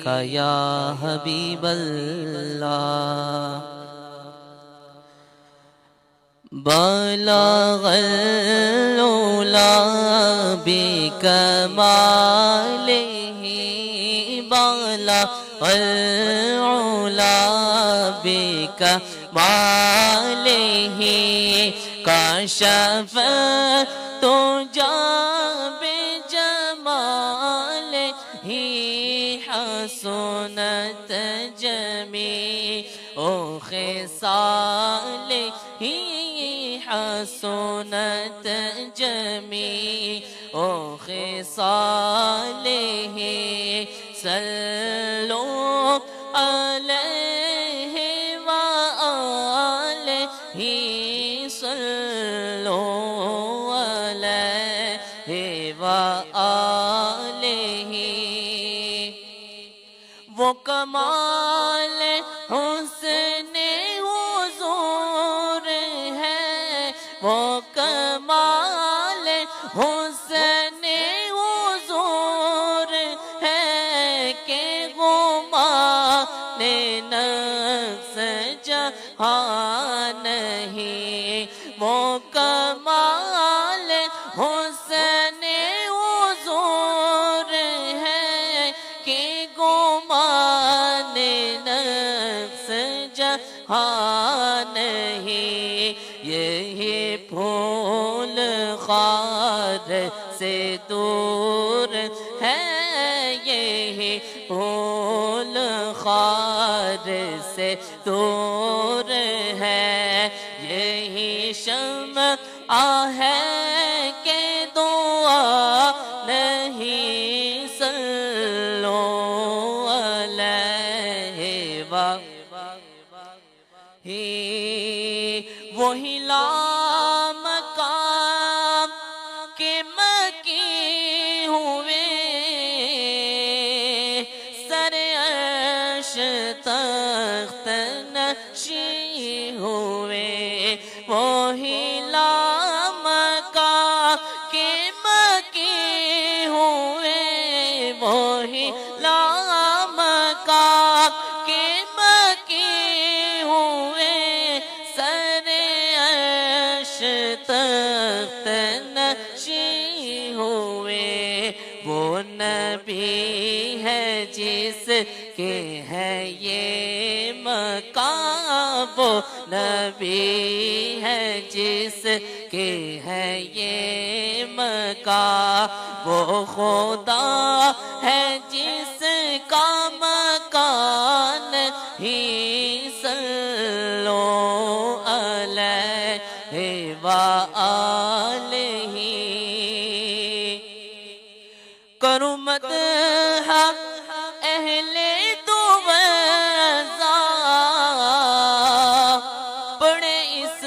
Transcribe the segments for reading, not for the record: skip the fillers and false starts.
کا یا حبیب اللہ بلغ العلا بکمالہ بلغ العلا بکمالہ کشف تجا بجمالہ حسنت جمیع خصالہ حسنت جمیع خصالہ صلو علیہ وآلہ صلو علیہ وآلہ وہ کمال حسن حضور ہے وہ کمال حسن حضور ہے کہ گمان نفس جہاں نہیں وہ کمال حسن حضور ہے کہ گمان نفس جہاں نہیں یہی پھول خار سے دور ہے یہی پھول خار سے دور ہے یہی شمع ہے کہ دعا نہیں صلو علیہ وآلہ وہی لامقام کے مکی ہوئے سر عرش تخت نشین ہوئے وہی لامقام کے مکی ہوئے وہی لامقام کے مکی ہوئے سر عرش تخت نشین ہوئے وہ نبی ہے جس کے ہے یہ مقام وہ نبی ہے جس کے ہے یہ مقام وہ خدا ہے جس کا مکان ہی صلو علیہ وآلہ کروں مدح اہل دوزہ پڑے اس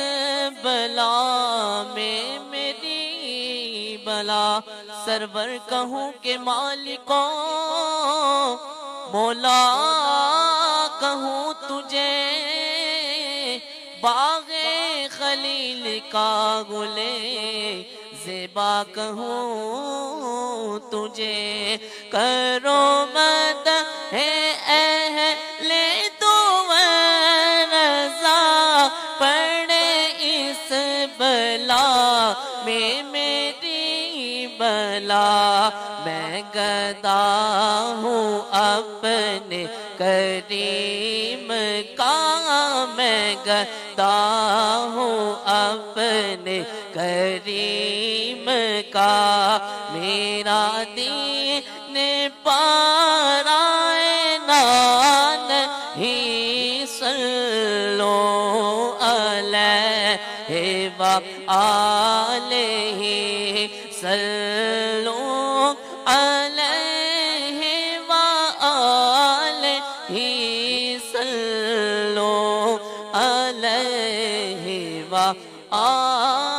بلا میں میری بلا سرور کہوں کہ مالکوں مولا کہوں تجھے باغ خلیل کا گلے زیبا کہوں تجھے کرو مدح اہل دوزہ پڑے اس بلا میں میری بلا میں گدا ہوں اپنے کریم کا میں گدا ہوں اپنے کریم کا میرا دین پارائنان ہی صلو علیہ وآلہ صلو علیہ وآلہ صلو علیہ وآلہ